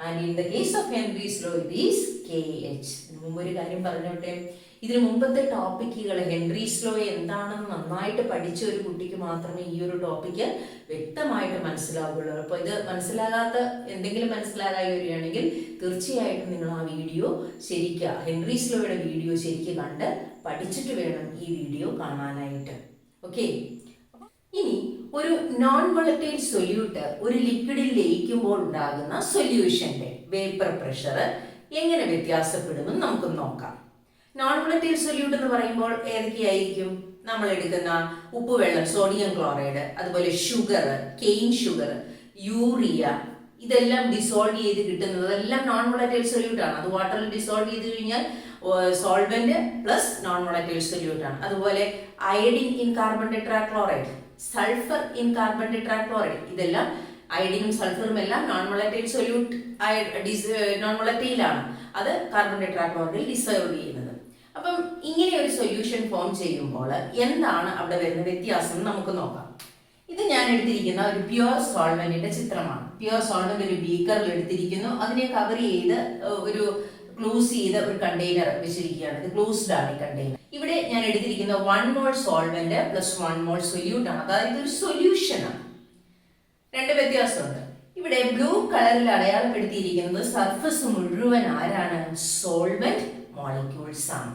and in the case of Henry's law it is KH. ഇതിനു മുമ്പ് ഒരു കാര്യം പറഞ്ഞോട്ടെ, ഇതിനു മുമ്പത്തെ ടോപ്പിക്കുകൾ ഹെൻറീസ് ലോ എന്താണെന്ന് നന്നായിട്ട് പഠിച്ച ഒരു കുട്ടിക്ക് മാത്രമേ ഈ ഒരു ടോപ്പിക്ക് വ്യക്തമായിട്ട് മനസ്സിലാവുകയുള്ളൂ. അപ്പോൾ ഇത് മനസ്സിലാകാത്ത എന്തെങ്കിലും മനസ്സിലാകാതെ വരികയാണെങ്കിൽ തീർച്ചയായിട്ടും നിങ്ങൾ ആ വീഡിയോ ശരിക്കും ഹെൻറീസ് ലോയുടെ വീഡിയോ ശരിക്കും കണ്ട് പഠിച്ചിട്ട് വേണം ഈ വീഡിയോ കാണാനായിട്ട്. ഓക്കെ, ഇനി ഒരു നോൺ വോളറ്റൈൽ സൊല്യൂട്ട് ഒരു ലിക്വിഡിൽ ലയിക്കുമ്പോൾ ഉണ്ടാകുന്ന സൊല്യൂഷന്റെ വേപ്പർ പ്രഷർ എങ്ങനെ വ്യത്യാസപ്പെടുമെന്ന് നമുക്ക് നോക്കാം. നോൺ വോളറ്റൈൽ സൊല്യൂട്ട് എന്ന് പറയുമ്പോൾ ഏതൊക്കെയായിരിക്കും? നമ്മൾ എടുക്കുന്ന ഉപ്പുവെള്ളം, സോഡിയം ക്ലോറൈഡ്, അതുപോലെ ഷുഗർ, കെയിൻ ഷുഗർ, യൂറിയ, ഇതെല്ലാം ഡിസോൾവ് ചെയ്ത് കിട്ടുന്നത് അതെല്ലാം നോൺ വോളറ്റൈൽ സൊല്യൂട്ട് ആണ്. അത് വാട്ടറിൽ ഡിസോൾവ് ചെയ്ത് കഴിഞ്ഞാൽ solvent plus non volatile solute ആണ്. അതുപോലെ iodine in carbon tetrachloride, sulphur in carbon tetrachloride, ഇതെല്ലാം അയഡിനും സൾഫറും എല്ലാം non volatile solute, non volatile ആണ്. അത് കാർബൺ ടെട്രാക്ലോറൈഡിൽ ഡിസോൾവ് ചെയ്യുന്നത്. അപ്പം ഇങ്ങനെ ഒരു സൊല്യൂഷൻ ഫോം ചെയ്യുമ്പോൾ എന്താണ് അവിടെ വരുന്ന വ്യത്യാസം നമുക്ക് നോക്കാം. ഇത് ഞാൻ എടുത്തിരിക്കുന്ന ഒരു പ്യുവർ സോൾവെന്റിന്റെ ചിത്രമാണ്. പ്യുവർ സോൾവെന്റ് ഒരു ബീക്കറിൽ എടുത്തിരിക്കുന്നു. അതിനെ കവർ ചെയ്ത് ഒരു ക്ലോസ് ചെയ്ത ഒരു കണ്ടെയ്നർ വെച്ചിരിക്കുകയാണ്. ഇത് ക്ലോസ്ഡ് ആണ് ഈ കണ്ടെയ്നർ. ഇവിടെ ഞാൻ എടുത്തിരിക്കുന്ന 1 മോൾ സോൾവെന്റ് പ്ലസ് 1 മോൾ സൊല്യൂട്ട് ആണ്. അതായത് ഒരു സൊല്യൂഷൻ ആണ്. രണ്ട് വ്യത്യാസമുണ്ട്. ഇവിടെ ബ്ലൂ കളറിൽ അടയാളപ്പെടുത്തിയിരിക്കുന്നത് സർഫസ് മുഴുവൻ ആരാണ്? സോൾവെന്റ് മോളിക്യൂൾസ് ആണ്.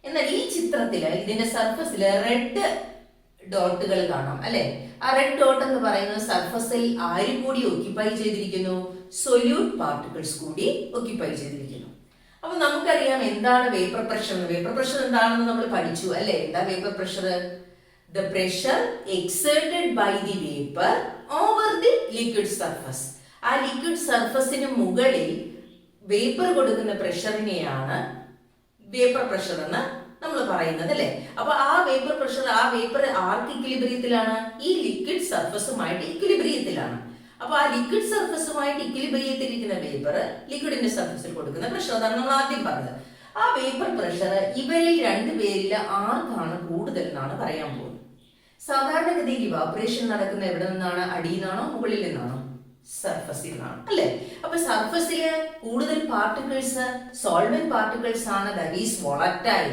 എന്നാൽ ഈ ചിത്രത്തില് ഇതിന്റെ സർഫസിൽ റെഡ് ഡോട്ടുകൾ കാണാം അല്ലെ. ആ റെഡ് ഡോട്ട് എന്ന് പറയുന്നത് സർഫസിൽ ആരും കൂടി ഓക്യുപ്പൈ ചെയ്തിരിക്കുന്നു? സൊല്യൂട്ട് പാർട്ടിക്കിൾസ് കൂടി ഓക്യുപ്പൈ ചെയ്തിരിക്കുന്നു. അപ്പൊ നമുക്കറിയാം എന്താണ് വേപ്പർ പ്രഷർ. വേപ്പർ പ്രഷർ എന്താണെന്ന് നമ്മൾ പഠിച്ചു അല്ലെ. എന്താ vapour pressure? The pressure exerted by the vapor over the liquid surface. ആ ലിക്വിഡ് സർഫസിന് മുകളിൽ വേപ്പർ കൊടുക്കുന്ന പ്രഷറിനെയാണ് വേപ്പർ പ്രഷർ എന്ന് നമ്മൾ പറയുന്നത് അല്ലെ. അപ്പൊ ആ വേപ്പർ പ്രഷർ, ആ വേപ്പർ ആർക്ക് ഇക്വിലിബ്രിയത്തിലാണ്? ഈ ലിക്വിഡ് സർഫസുമായിട്ട് ഇക്വിലിബ്രിയത്തിലാണ്. അപ്പൊ ആ ലിക്വിഡ് സർഫസുമായിട്ട് ഇക്വിലിബ്രിയത്തിലിരിക്കുന്ന വേപ്പർ ലിക്വിഡിന്റെ സർഫസിൽ കൊടുക്കുന്ന പ്രഷർ, അതാണ് നമ്മൾ ആദ്യം പറഞ്ഞത്. ആ വേപ്പർ പ്രഷർ ഇവരിൽ രണ്ടുപേരിൽ ആർക്കാണ് കൂടുതൽ എന്നാണ് പറയാൻ പോകുന്നത്. സാധാരണഗതിയിൽ ഇവാപറേഷൻ നടക്കുന്ന എവിടെ നിന്നാണ്? അടിയിൽ നിന്നാണോ മുകളിൽ നിന്നാണോ? സർഫസിൽ നിന്നാണ് അല്ലെ. അപ്പൊ സർഫസില് കൂടുതൽ പാർട്ടിക്കിൾസ് സോൾവെന്റ് പാർട്ടിക്കിൾസ് ആണ്, ദാറ്റ് ഈസ് വോളറ്റൈൽ.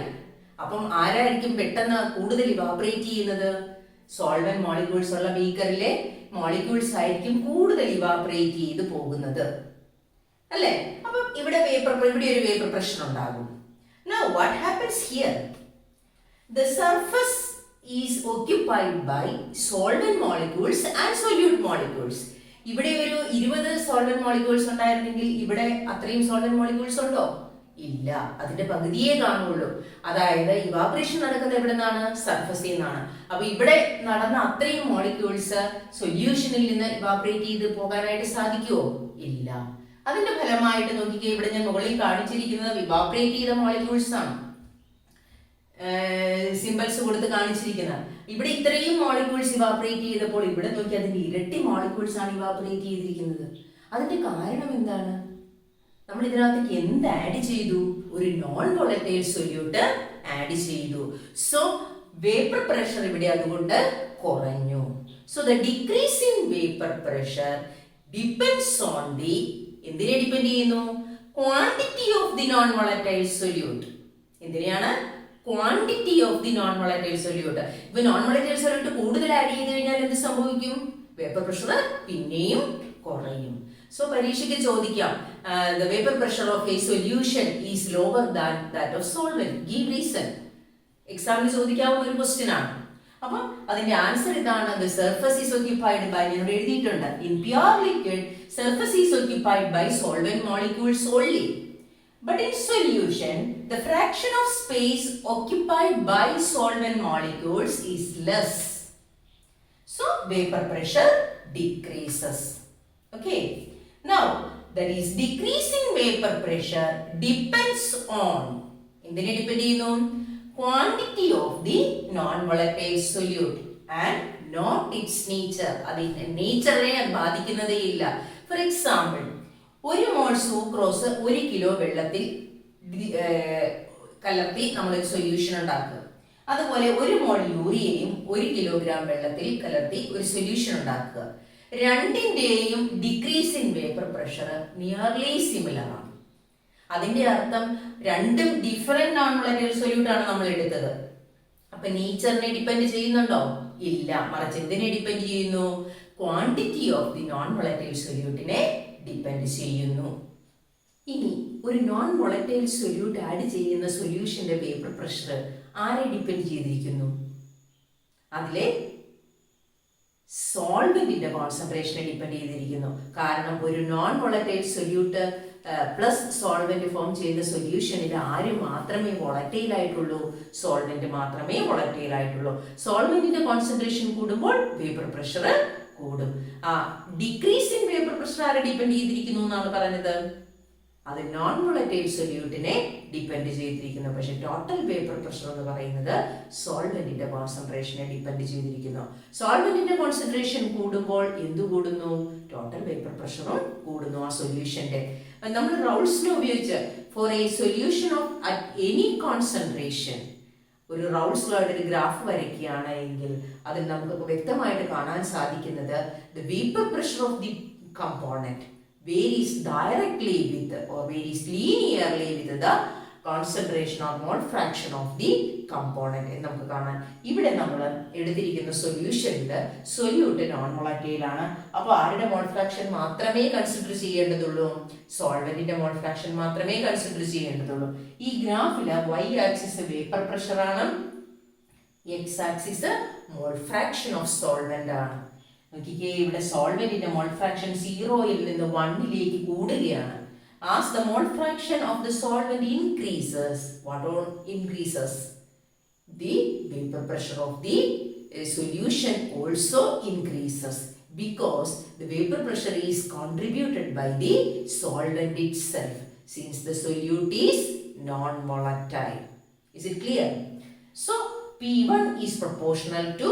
അപ്പം ആരായിരിക്കും പെട്ടെന്ന് കൂടുതൽ ഇവാപറേറ്റ് ചെയ്യുന്നത്? സോൾവെന്റ് മോളിക്യൂൾസ് ഉള്ള ബീക്കറിലെ മോളിക്യൂൾസ് ആയിരിക്കും കൂടുതൽ ഇവാപറേറ്റ് ചെയ്ത് പോകുന്നത് അല്ലെ. അപ്പം ഇവിടെ ഒരു വേപ്പർ പ്രഷർ ഉണ്ടാകും. Now what happens here? The surface is occupied by solvent molecules and solute molecules. ഇവിടെ ഒരു 20 സോൾവെന്റ് മോളിക്യൂൾസ് ഉണ്ടായിരുന്നെങ്കിൽ ഇവിടെ അത്രയും സോൾവെന്റ് മോളിക്യൂൾസ് ഉണ്ടോ? ഇല്ല, അതിന്റെ പകുതിയേ കാണുള്ളൂ. അതായത് ഇവാപറേഷൻ നടക്കുന്നത് എവിടെ നിന്നാണ്? സർഫസിൽ നിന്നാണ്. അപ്പൊ ഇവിടെ നടന്ന അത്രയും മോളിക്യൂൾസ് സൊല്യൂഷനിൽ നിന്ന് ഇവാപറേറ്റ് ചെയ്ത് പോകാനായിട്ട് സാധിക്കുമോ? ഇല്ല. അതിന്റെ ഫലമായിട്ട് നോക്കിക്കേ, ഇവിടെ ഞാൻ മുകളിൽ കാണിച്ചിരിക്കുന്നത് ഇവാപറേറ്റ് ചെയ്ത മോളിക്യൂൾസ് ആണ്, സിമ്പിൾസ് കൊടുത്ത് കാണിച്ചിരിക്കുന്നത്. ഇവിടെ ഇത്രയും മോളിക്യൂൾസ് ഇവാപറേറ്റ് ചെയ്തപ്പോൾ ഇവിടെ നോക്കി അതിന്റെ ഇരട്ടി മോളിക്യൂൾസ് ആണ് ഇവാപറേറ്റ് ചെയ്തിരിക്കുന്നത്. അതിന്റെ കാരണം എന്താണ്? നമ്മൾ ഇതിനകത്തേക്ക് എന്ത് ആഡ് ചെയ്തു? ഒരു നോൺ വോളറ്റൈൽ സൊല്യൂട്ട് ആഡ് ചെയ്തു. സോ വേപ്പർ പ്രഷർ ഇവിടെ അതുകൊണ്ട് കുറഞ്ഞു. So the decrease in vapour pressure depends on the, എന്തിനെ ഡിപെൻഡ് ചെയ്യുന്നു? Quantity of the non volatile solute. എന്തിനെയാണ്? Quantity of the non volatile solute. ഇപ്പൊ നോൺ വോളറ്റൈൽ സൊല്യൂട്ട് കൂടുതൽ add ചെയ്ത് കഴിഞ്ഞാൽ എന്ത് സംഭവിക്കും? വേപ്പർ പ്രഷർ പിന്നെയും കുറയും. സോ പരീക്ഷയ്ക്ക് ചോദിക്കാം, the vapor pressure of a solution is lower than that of solvent. Give reason. എക്സാമിന് ചോദിക്കാവുന്ന ഒരു ക്വസ്റ്റ്യൻ ആണ്. അപ്പൊ അതിന്റെ ആൻസർ ഇതാണ്. The surface is occupied by, ഞാൻ എഴുതിയിട്ടുണ്ട്, in pure liquid surface is occupied by solvent molecules only. But in solution, the fraction of space occupied by solvent molecules is less. So vapor pressure decreases. Okay. Now, that is decreasing vapor pressure depends on, എന്തിനെ depend ചെയ്യുന്നു? Quantity of the non-volatile solute and not its nature. അതിന്റെ നേച്ചറിനെ ബാധിക്കുന്നതേ ഇല്ല. For example, 1 mole sucrose 1 kilo വെള്ളത്തിൽ കലർത്തി നമ്മളൊരു solution ഉണ്ടാക്കുക. അതുപോലെ 1 മോൾ യൂറിയയും 1 കിലോഗ്രാം വെള്ളത്തിൽ കലർത്തി ഒരു സൊല്യൂഷൻ ഉണ്ടാക്കുക. രണ്ടിന്റെയും decrease in vapour pressure nearly similar ആണ്. അതിന്റെ അർത്ഥം രണ്ടും ഡിഫറെന്റ് നോൺ വോളറ്റൈൽ സൊല്യൂട്ട് ആണ് നമ്മൾ എടുത്തത്. അപ്പൊ നേച്ചറിനെ ഡിപെൻഡ് ചെയ്യുന്നുണ്ടോ? ഇല്ല, മറിച്ച് എന്തിനെ ഡിപെൻഡ് ചെയ്യുന്നു? Quantity of the non volatile സൊല്യൂട്ടിനെ ഡിപെൻഡ് ചെയ്യുന്നു. ഇനി ഒരു നോൺ വോളറ്റൈൽ സൊല്യൂട്ട് ആഡ് ചെയ്യുന്ന സൊല്യൂഷന്റെ വേപ്പർ പ്രഷർ ആരെ ഡിപെൻഡ് ചെയ്തിരിക്കുന്നു? അതിലെ സോൾവെന്റിന്റെ കോൺസെൻട്രേഷനെ ഡിപെൻഡ് ചെയ്തിരിക്കുന്നു. കാരണം ഒരു non volatile solute plus solvent form ചെയ്യുന്ന സൊല്യൂഷനിൽ ആര് മാത്രമേ വോളറ്റൈൽ ആയിട്ടുള്ളൂ? സോൾവെന്റ് മാത്രമേ വോളറ്റൈൽ ആയിട്ടുള്ളൂ. സോൾവെന്റിന്റെ കോൺസെൻട്രേഷൻ കൂടുമ്പോൾ വേപ്പർ പ്രഷർ കൂടും. ഡിക്രീസ് ഇൻ വേപ്പർ പ്രഷർ ആരെ ഡിപെൻഡ് ചെയ്തിരിക്കുന്നു എന്നാണ് പറഞ്ഞത്? അത് നോൺ വോളറ്റൈൽ സൊല്യൂട്ടിനെ ഡിപെൻഡ് ചെയ്തിരിക്കുന്നു. പക്ഷെ ടോട്ടൽ വേപ്പർ പ്രഷർ എന്ന് പറയുന്നത് സോൾവെന്റിന്റെ കോൺസെൻട്രേഷനെ ഡിപെൻഡ് ചെയ്തിരിക്കുന്നു. സോൾവെന്റിന്റെ കോൺസെൻട്രേഷൻ കൂടുമ്പോൾ എന്ത് കൂടുന്നു? ടോട്ടൽ വേപ്പർ പ്രഷറും കൂടുന്നു ആ സൊല്യൂഷന്റെ. നമ്മൾ റൗൾസ് ലോ ഉപയോഗിച്ച് for a solution of at any concentration ഒരു റൗൾസ് ലോയുടെ ഒരു ഗ്രാഫ് വരയ്ക്കുകയാണ് എങ്കിൽ അതിൽ നമുക്ക് വ്യക്തമായിട്ട് കാണാൻ സാധിക്കുന്നത് the vapor pressure of the component varies directly with or varies linearly with the concentration or mole fraction of the component എന്ന് നമുക്ക് കാണാൻ. ഇവിടെ നമ്മൾ എടുത്തിരിക്കുന്ന സൊല്യൂഷനിൽ സൊല്യൂട്ട് നോൺ വോളറ്റൈൽ ആണ്. അപ്പോൾ ആരുടെ മോൾ ഫ്രാക്ഷൻ മാത്രമേ കൺസിഡർ ചെയ്യേണ്ടതുള്ളൂ? സോൾവെന്റിന്റെ മോൾ ഫ്രാക്ഷൻ മാത്രമേ കൺസിഡർ ചെയ്യേണ്ടതുള്ളൂ. ഈ ഗ്രാഫില് y ആക്സിസ് വേപ്പർ പ്രഷർ ആണ്, x axis mall fraction of solvent ആണ്. നോക്കിക്കേ, ഇവിടെ സോൾവെന്റിന്റെ മോൾ ഫ്രാക്ഷൻ 0-ൽ നിന്ന് 1-ലേക്ക് കൂടുകയാണ്. As the mole fraction of the solvent increases, what all increases? The vapor pressure of the solution also increases because the vapor pressure is contributed by the solvent itself since the solute is non-volatile. Is it clear? So P1 is proportional to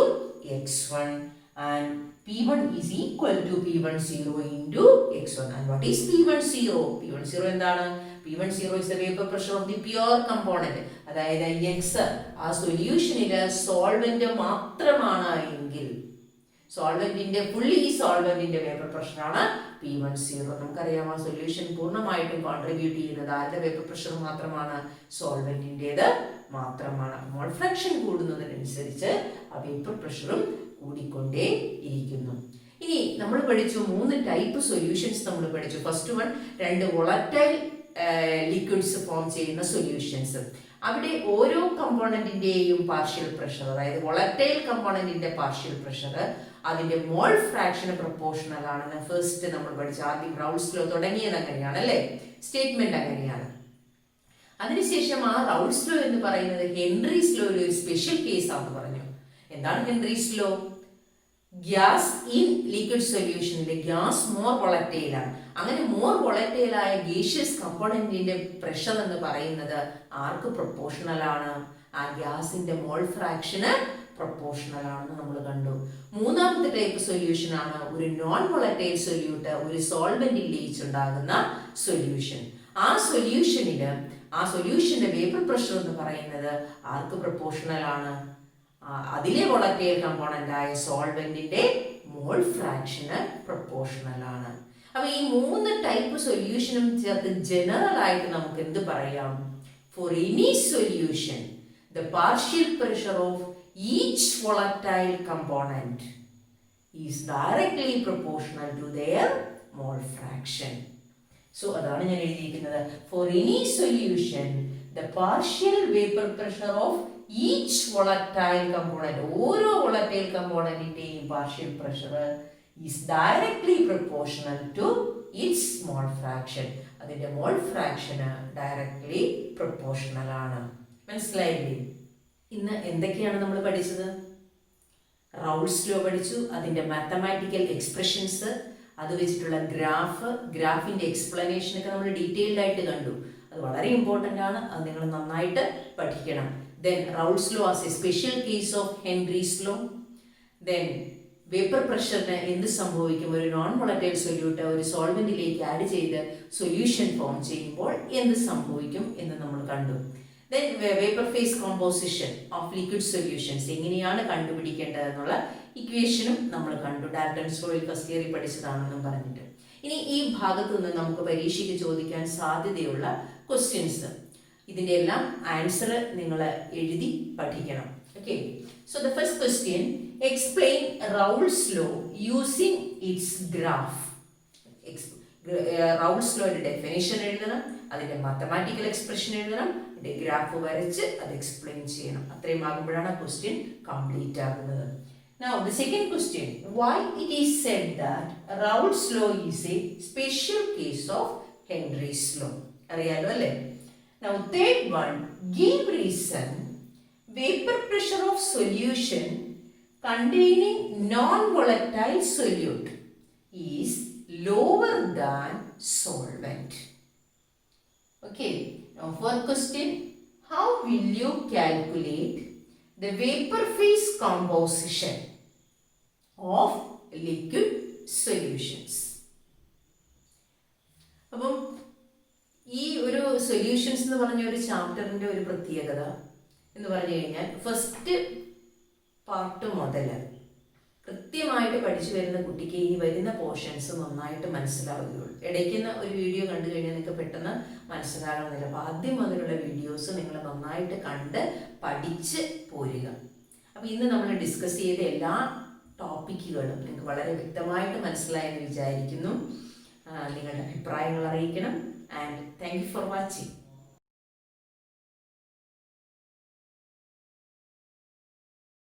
X1 and P1 is equal to P10 into X1. And what is P10? P10 എന്താണ്? P10 is the vapor pressure of the pure component. അതായത് X ആ സൊല്യൂഷനില് solvent മാത്രമാണ് എങ്കിൽ സോൾവെന്റിന്റെ സോൾവെന്റിന്റെ vapour pressure ആണ് P10. നമുക്കറിയാം ആ solution പൂർണ്ണമായിട്ടും contribute ചെയ്യുന്നത് ആരുടെ വേപ്പർ പ്രഷർ മാത്രമാണ്? സോൾവെന്റിന്റേത് മാത്രമാണ്. മോൾ ഫ്രാക്ഷൻ കൂടുന്നതിനനുസരിച്ച് ആ വേപ്പർ പ്രഷറും കൂടിക്കൊണ്ടേ ഇരിക്കുന്നു. ഇനി നമ്മൾ പഠിച്ചു 3 ടൈപ്പ് സൊല്യൂഷൻസ് നമ്മൾ പഠിച്ചു. First one, 2 volatile liquids form ചെയ്യുന്ന സൊല്യൂഷൻസ്. അവിടെ ഓരോ കമ്പോണന്റിന്റെയും പാർഷ്യൽ പ്രഷർ, അതായത് വോളറ്റൈൽ കമ്പോണന്റിന്റെ പാർഷ്യൽ പ്രഷർ അതിന്റെ മോൾ ഫ്രാക്ഷന് പ്രൊപ്പോർഷണൽ ആണെന്ന് ഫസ്റ്റ് നമ്മൾ പഠിച്ചു. ആദ്യം റൗൾസ് ലോ തുടങ്ങിയത് അങ്ങനെയാണ് അല്ലേ, സ്റ്റേറ്റ്മെന്റ് അങ്ങനെയാണ്. അതിനുശേഷം ആ റൗൾസ് ലോ എന്ന് പറയുന്നത് ഹെൻറീസ് ലോ ഒരു സ്പെഷ്യൽ കേസ് ആണെന്ന് പറഞ്ഞു. എന്താണ് Henry's law? Gas in liquid സൊല്യൂഷനിലെ ഗ്യാസ് മോർ വോളറ്റൈൽ ആണ്. അങ്ങനെ മോർ വോളറ്റൈൽ ആയ ഗേഷ്യസ് കമ്പോണന്റിന്റെ പ്രഷർ എന്ന് പറയുന്നത് ആർക്ക് പ്രൊപ്പോർഷണൽ ആണ്? ആ ഗ്യാസിന്റെ മോൾ ഫ്രാക്ഷന് പ്രൊപ്പോർഷണൽ ആണെന്ന് നമ്മൾ കണ്ടു. മൂന്നാമത്തെ ടൈപ്പ് സൊല്യൂഷൻ ആണ് ഒരു നോൺ വോളറ്റൈൽ സൊല്യൂട്ട് ഒരു സോൾവെന്റിൽ ലയിച്ചുണ്ടാകുന്ന സൊല്യൂഷൻ. ആ സൊല്യൂഷന്റെ വേപ്പർ പ്രഷർ എന്ന് പറയുന്നത് ആർക്ക് പ്രൊപ്പോർഷണൽ ആണ്? അതിലെ വോളറ്റൈൽ കമ്പോണന്റ് ആയ സോൾവെന്റിന്റെ മോൾ ഫ്രാക്ഷന് പ്രൊപ്പോർഷണൽ ആണ്. അപ്പൊ ഈ മൂന്ന് ടൈപ്പ് സൊല്യൂഷനും ചേർത്ത് ജനറൽ ആയിട്ട് നമുക്ക് എന്ത് പറയാം? For any solution the partial pressure of each volatile component is directly proportional to their mole fraction. So അതാണ് ഞാൻ എഴുതിയിരിക്കുന്നത്. For any solution the partial vapor pressure of each volatile component, ഓരോ volatile componentന്റെയും partial pressure is directly proportional to its mole fraction. അതിന്റെ mole fraction directly proportional ആണ്. മനസ്സിലായില്ലേ? ഇന്ന് എന്തൊക്കെയാണ് നമ്മൾ പഠിച്ചത്? റൗൾസ് ലോ പഠിച്ചു, അതിന്റെ മാത്തമാറ്റിക്കൽ എക്സ്പ്രഷൻസ്, അത് വെച്ചിട്ടുള്ള ഗ്രാഫിന്റെ എക്സ്പ്ലനേഷൻ ഒക്കെ നമ്മൾ ഡീറ്റെയിൽഡ് ആയിട്ട് കണ്ടു. അത് വളരെ ഇമ്പോർട്ടൻ്റ് ആണ്, അത് നിങ്ങൾ നന്നായിട്ട് പഠിക്കണം. Then Raoult's law as a special case of Henry's law. Then vapour പ്രഷറിന് എന്ത് സംഭവിക്കും? ഒരു നോൺ വോളറ്റൈൽ സൊല്യൂട്ട് ഒരു സോൾവെന്റിലേക്ക് ആഡ് ചെയ്ത് സൊല്യൂഷൻ ഫോം ചെയ്യുമ്പോൾ എന്ത് സംഭവിക്കും എന്ന് നമ്മൾ കണ്ടു. Then vapor phase composition of liquid solutions എങ്ങനെയാണ് കണ്ടുപിടിക്കേണ്ടതെന്നുള്ള ഇക്വേഷനും നമ്മൾ കണ്ടു. ഡാൽട്ടൺസ് ലോയിൽ ഫസ്റ്റ് ഇയറിൽ പഠിച്ചതാണെന്നും പറഞ്ഞിട്ട്. ഇനി ഈ ഭാഗത്തു നിന്ന് നമുക്ക് പരീക്ഷയ്ക്ക് ചോദിക്കാൻ സാധ്യതയുള്ള ക്വസ്റ്റ്യൻസ്, ഇതിൻ്റെ എല്ലാം ആൻസർ നിങ്ങൾ എഴുതി പഠിക്കണം. Okay, so the first question, explain Raoult's law using its graph. Raoult's ലോയുടെ ഡെഫിനേഷൻ എഴുതണം, അതിന്റെ മാത്തമാറ്റിക്കൽ എക്സ്പ്രഷൻ എഴുതണം, അതിന്റെ ഗ്രാഫ് വരച്ച് അത് എക്സ്പ്ലെയിൻ ചെയ്യണം. അത്രയും ആകുമ്പോഴാണ് ക്വസ്റ്റ്യൻ കംപ്ലീറ്റ് ആകുന്നത്. Now the second question, why it is said that Raoult's law is a special case of Henry's law? അറിയാലോ അല്ലേ? Now third one, give reason vapor pressure of solution containing non-volatile solute is lower than solvent. Okay, now fourth question, how will you calculate the vapor phase composition of liquid solutions? അപ്പം ഈ ഒരു solutions എന്ന് പറഞ്ഞ ഒരു ചാപ്റ്ററിന്റെ ഒരു പ്രത്യേകത എന്ന് പറഞ്ഞു കഴിഞ്ഞാൽ ഫസ്റ്റ് പാർട്ട് മുതൽ കൃത്യമായിട്ട് പഠിച്ചു വരുന്ന കുട്ടിക്ക് ഇനി വരുന്ന പോർഷൻസ് നന്നായിട്ട് മനസ്സിലാവുകയുള്ളൂ. ഇടയ്ക്കുന്ന ഒരു വീഡിയോ കണ്ടു കഴിഞ്ഞാൽ നിങ്ങൾക്ക് പെട്ടെന്ന് മനസ്സിലാകണമെന്നില്ല. അപ്പോൾ ആദ്യം മുതലുള്ള വീഡിയോസ് നിങ്ങൾ നന്നായിട്ട് കണ്ട് പഠിച്ച് പോരുക. അപ്പോൾ ഇന്ന് നമ്മൾ ഡിസ്കസ് ചെയ്ത എല്ലാ ടോപ്പിക്കുകളും നിങ്ങൾക്ക് വളരെ വ്യക്തമായിട്ട് മനസ്സിലായെന്ന് വിചാരിക്കുന്നു. നിങ്ങളുടെ അഭിപ്രായങ്ങൾ അറിയിക്കണം. And thank you for watching.